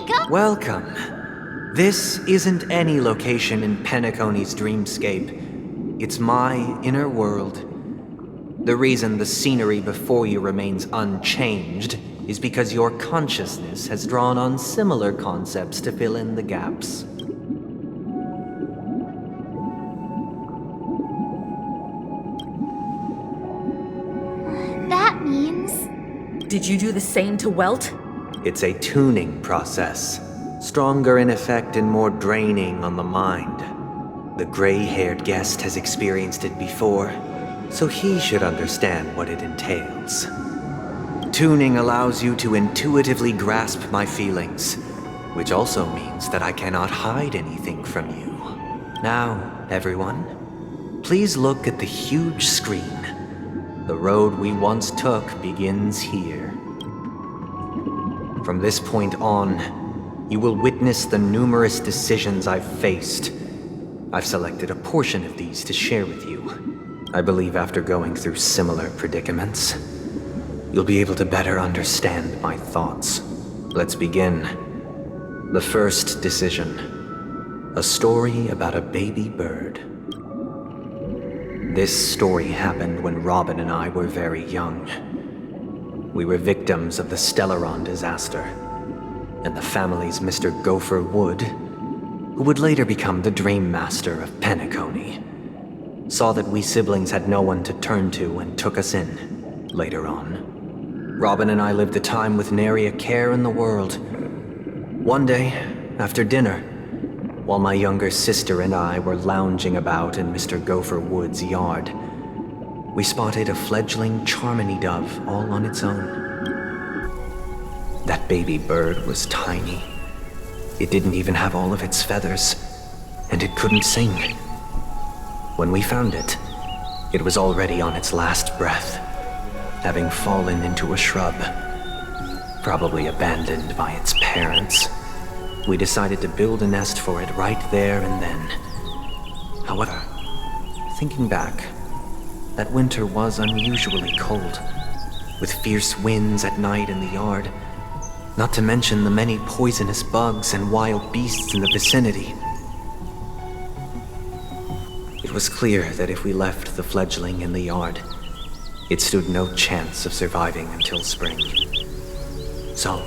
me go! Welcome. This isn't any location in Penacony's dreamscape. It's my inner world. The reason the scenery before you remains unchanged is because your consciousness has drawn on similar concepts to fill in the gaps. That means... Did you do the same to Welt? It's a tuning process, stronger in effect and more draining on the mind. The gray-haired guest has experienced it before, so he should understand what it entails. Tuning allows you to intuitively grasp my feelings, which also means that I cannot hide anything from you. Now, everyone, please look at the huge screen. The road we once took begins here. From this point on, you will witness the numerous decisions I've faced. I've selected a portion of these to share with you. I believe after going through similar predicaments, you'll be able to better understand my thoughts. Let's begin. The first decision. A story about a baby bird. This story happened when Robin and I were very young. We were victims of the Stellaron disaster, and the family's Mr. Gopher Wood, who would later become the Dream Master of Penacony, saw that we siblings had no one to turn to and took us in later on. Robin and I lived a time with nary a care in the world. One day, after dinner, while my younger sister and I were lounging about in Mr. Gopher Wood's yard, we spotted a fledgling Charmony dove all on its own. That baby bird was tiny. It didn't even have all of its feathers, and it couldn't sing. When we found it, it was already on its last breath, having fallen into a shrub, probably abandoned by its parents. We decided to build a nest for it right there and then. However, thinking back, that winter was unusually cold, with fierce winds at night in the yard, not to mention the many poisonous bugs and wild beasts in the vicinity. It was clear that if we left the fledgling in the yard, it stood no chance of surviving until spring. So,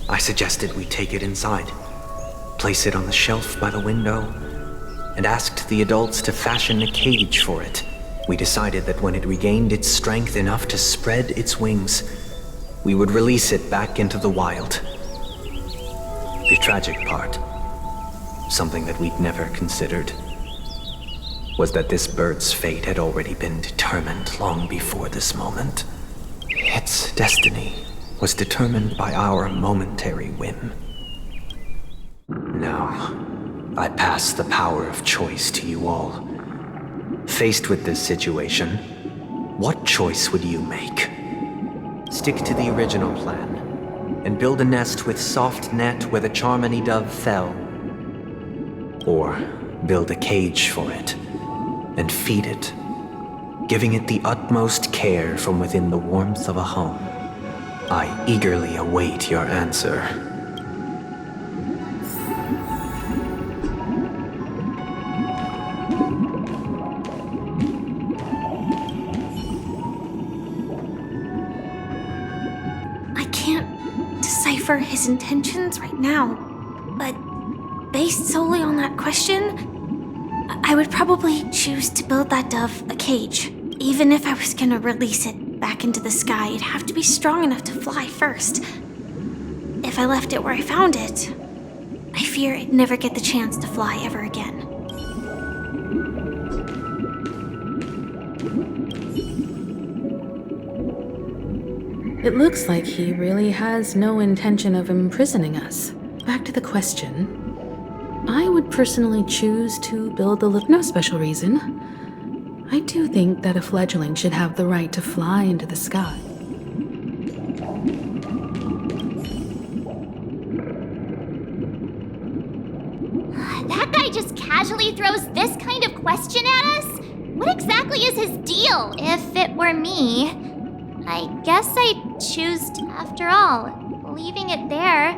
I suggested we take it inside, place it on the shelf by the window, and asked the adults to fashion a cage for it. We decided that when it regained its strength enough to spread its wings, we would release it back into the wild. The tragic part, something that we'd never considered, was that this bird's fate had already been determined long before this moment. Its destiny was determined by our momentary whim. Now, I pass the power of choice to you all. Faced with this situation, what choice would you make? Stick to the original plan and build a nest with soft net where the Charmony dove fell. Or build a cage for it and feed it, giving it the utmost care from within the warmth of a home. I eagerly await your answer. For his intentions right now, but based solely on that question, I would probably choose to build that dove a cage. Even if I was gonna release it back into the sky, it'd have to be strong enough to fly first. If I left it where I found it, I fear it'd never get the chance to fly ever again. It looks like he really has no intention of imprisoning us. Back to the question. I would personally choose to build a little... No special reason. I do think that a fledgling should have the right to fly into the sky. That guy just casually throws this kind of question at us? What exactly is his deal? If it were me, I guess I'd choose to, after all, leaving it there.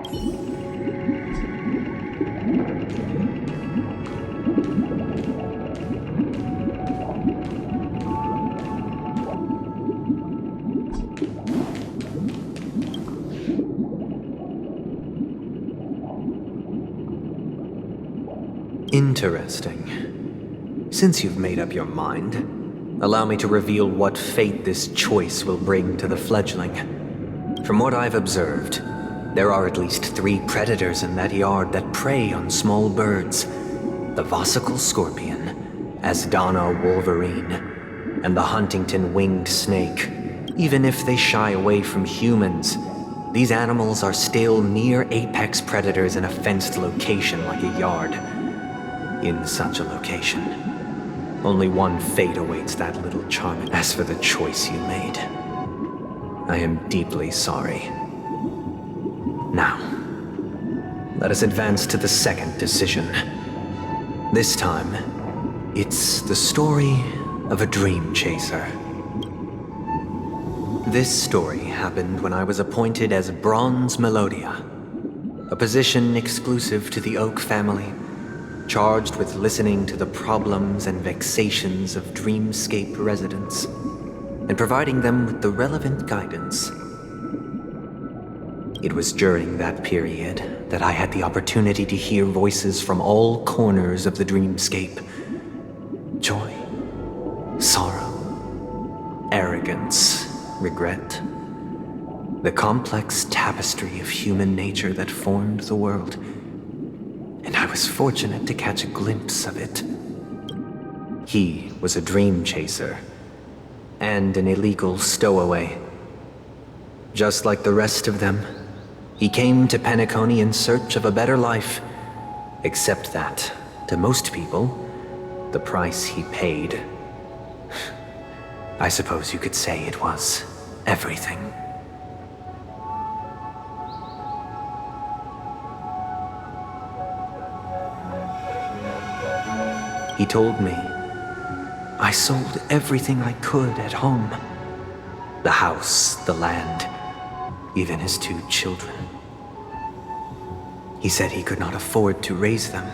Interesting. Since you've made up your mind, allow me to reveal what fate this choice will bring to the fledgling. From what I've observed, there are at least 3 predators in that yard that prey on small birds. The Vossicle scorpion, Asdana wolverine, and the Huntington winged snake. Even if they shy away from humans, these animals are still near apex predators in a fenced location like a yard. In such a location, only one fate awaits that little charming. As for the choice you made, I am deeply sorry. Now, let us advance to the second decision. This time, it's the story of a dream chaser. This story happened when I was appointed as Bronze Melodia, a position exclusive to the Oak family, charged with listening to the problems and vexations of dreamscape residents and providing them with the relevant guidance. It was during that period that I had the opportunity to hear voices from all corners of the dreamscape. Joy, sorrow, arrogance, regret. The complex tapestry of human nature that formed the world. And I was fortunate to catch a glimpse of it. He was a dream chaser and an illegal stowaway. Just like the rest of them, he came to Penacony in search of a better life, except that, to most people, the price he paid, I suppose you could say it was everything. He told me, I sold everything I could at home. The house, the land, even his 2 children. He said he could not afford to raise them,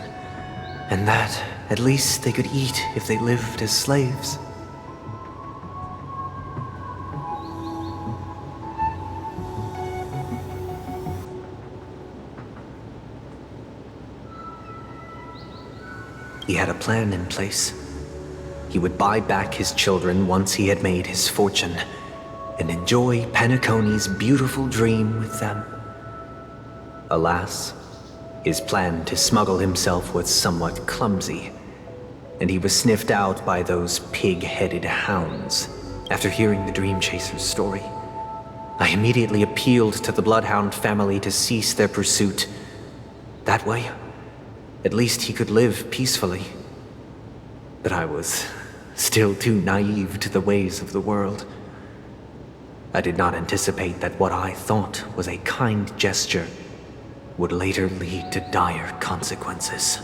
and that at least they could eat if they lived as slaves. He had a plan in place. He would buy back his children once he had made his fortune, and enjoy Penacony's beautiful dream with them. Alas, his plan to smuggle himself was somewhat clumsy, and he was sniffed out by those pig-headed hounds. After hearing the Dream Chaser's story, I immediately appealed to the Bloodhound family to cease their pursuit. That way, at least he could live peacefully. But I was still too naive to the ways of the world. I did not anticipate that what I thought was a kind gesture would later lead to dire consequences.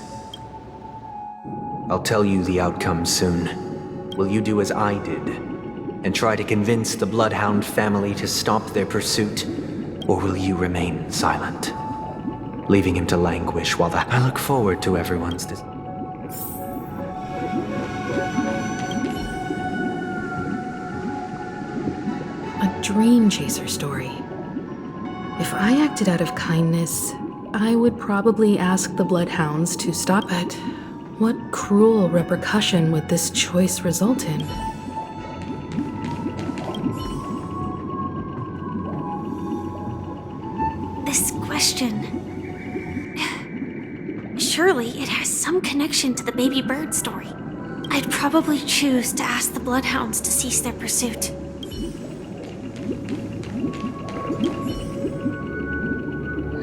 I'll tell you the outcome soon. Will you do as I did and try to convince the Bloodhound family to stop their pursuit, or will you remain silent, leaving him to languish while I look forward to everyone's A dream chaser story. If I acted out of kindness, I would probably ask the Bloodhounds to stop it. What cruel repercussion would this choice result in? This question... Surely it has some connection to the baby bird story. I'd probably choose to ask the Bloodhounds to cease their pursuit.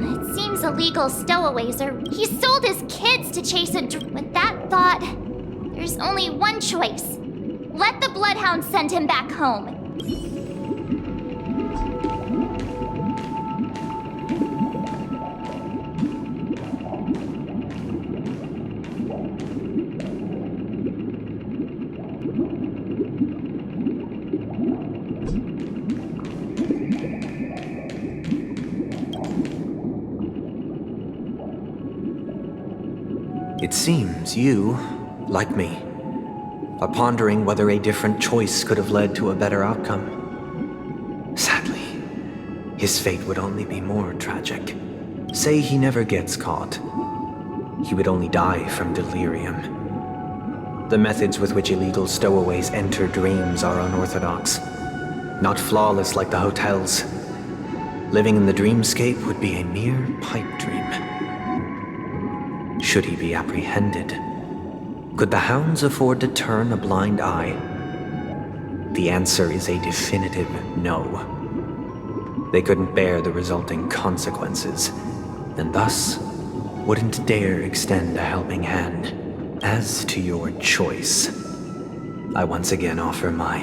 It seems illegal stowaways are... He sold his kids to chase a With that thought, there's only one choice. Let the Bloodhounds send him back home. It seems you, like me, are pondering whether a different choice could have led to a better outcome. Sadly, his fate would only be more tragic. Say he never gets caught. he would only die from delirium. The methods with which illegal stowaways enter dreams are unorthodox, not flawless like the hotels. Living in the dreamscape would be a mere pipe dream. Should he be apprehended? Could the hounds afford to turn a blind eye? The answer is a definitive no. They couldn't bear the resulting consequences, and thus wouldn't dare extend a helping hand. As to your choice, I once again offer my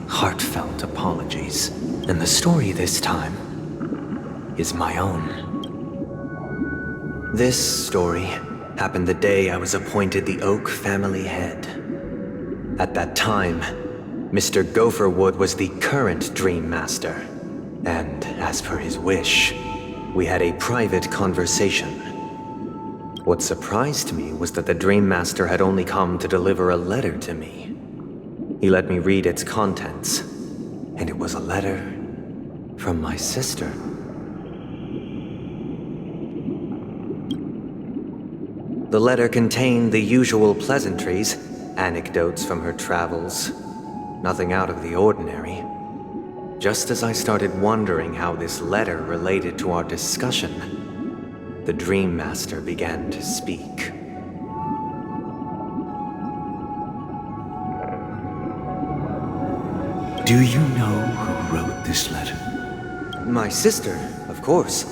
heartfelt apologies, and the story this time is my own. This story happened the day I was appointed the Oak family head. At that time, Mr. Gopherwood was the current Dream Master, and as per his wish, we had a private conversation. What surprised me was that the Dream Master had only come to deliver a letter to me. He let me read its contents, and it was a letter from my sister. The letter contained the usual pleasantries, anecdotes from her travels, nothing out of the ordinary. Just as I started wondering how this letter related to our discussion, the Dream Master began to speak. Do you know who wrote this letter? My sister, of course.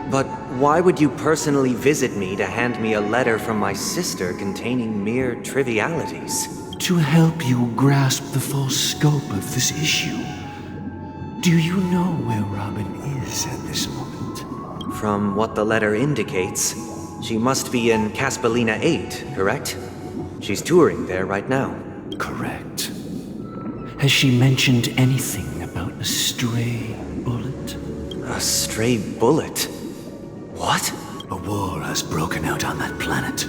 But why would you personally visit me to hand me a letter from my sister containing mere trivialities? To help you grasp the full scope of this issue. Do you know where Robin is at this moment? From what the letter indicates, she must be in Caspelina 8, correct? She's touring there right now. Correct. Has she mentioned anything about a stray bullet? A stray bullet? What? A war has broken out on that planet.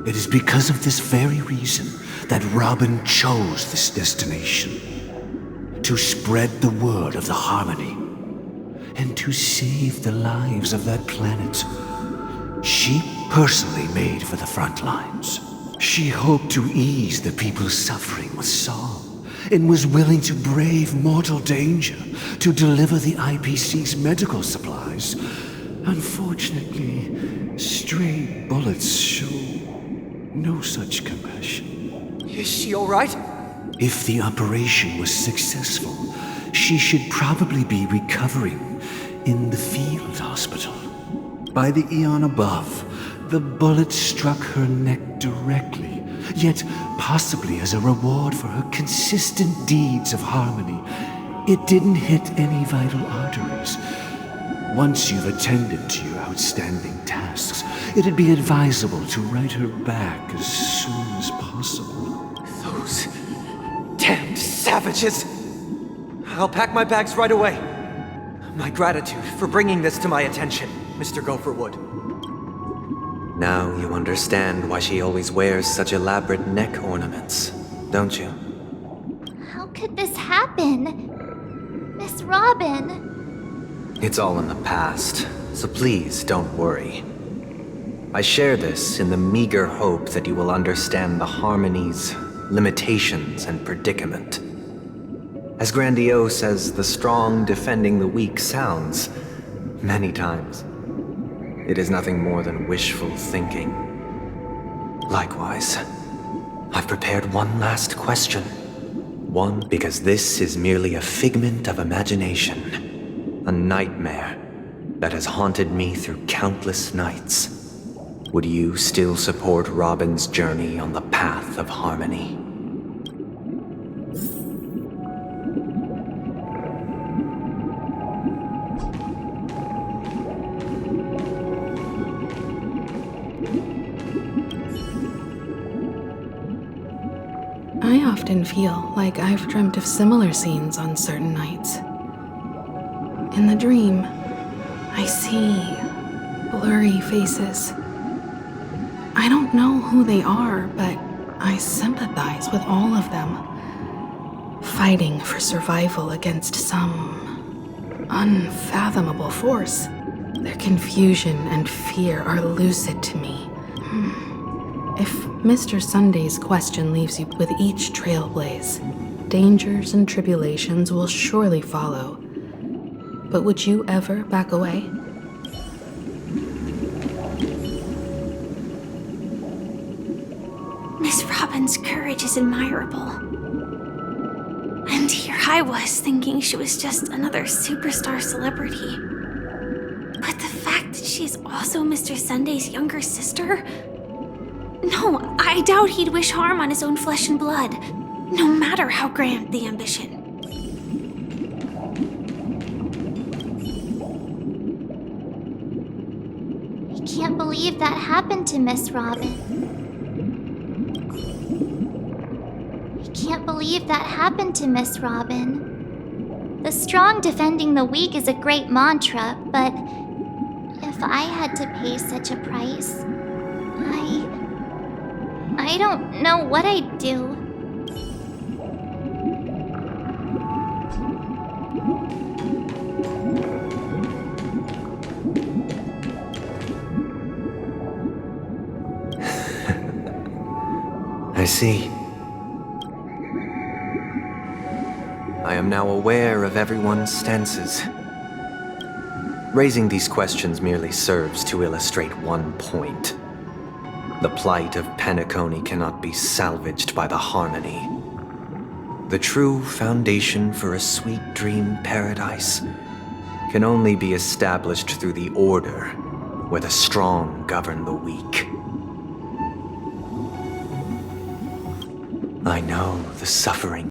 It is because of this very reason that Robin chose this destination. To spread the word of the Harmony. And to save the lives of that planet. She personally made for the front lines. She hoped to ease the people's suffering with song, and was willing to brave mortal danger to deliver the IPC's medical supplies. Unfortunately, stray bullets show no such compassion. Is she all right? If the operation was successful, she should probably be recovering in the field hospital. By the eon above, the bullet struck her neck directly, yet possibly as a reward for her consistent deeds of harmony, it didn't hit any vital arteries. Once you've attended to your outstanding tasks, it'd be advisable to write her back as soon as possible. Those damned savages! I'll pack my bags right away. My gratitude for bringing this to my attention, Mr. Gopherwood. Now you understand why she always wears such elaborate neck ornaments, don't you? How could this happen? Miss Robin. It's all in the past, so please don't worry. I share this in the meager hope that you will understand the Harmony's limitations and predicament. As grandiose as the strong defending the weak sounds, many times, it is nothing more than wishful thinking. Likewise, I've prepared one last question. One, because this is merely a figment of imagination, a nightmare that has haunted me through countless nights. Would you still support Robin's journey on the path of harmony? I often feel like I've dreamt of similar scenes on certain nights. In the dream, I see blurry faces. I don't know who they are, but I sympathize with all of them, fighting for survival against some unfathomable force. Their confusion and fear are lucid to me, If Mr. Sunday's question leaves you with each trailblaze, dangers and tribulations will surely follow. But would you ever back away? Miss Robin's courage is admirable. And here I was thinking she was just another superstar celebrity. But the fact that she's also Mr. Sunday's younger sister? No, I doubt he'd wish harm on his own flesh and blood, no matter how grand the ambition. I can't believe that happened to Miss Robin. I can't believe that happened to Miss Robin. The strong defending the weak is a great mantra, but if I had to pay such a price, I don't know what I'd do. I see. I am now aware of everyone's stances. Raising these questions merely serves to illustrate one point. The plight of Penacony cannot be salvaged by the Harmony. The true foundation for a sweet dream paradise can only be established through the order where the strong govern the weak. I know the suffering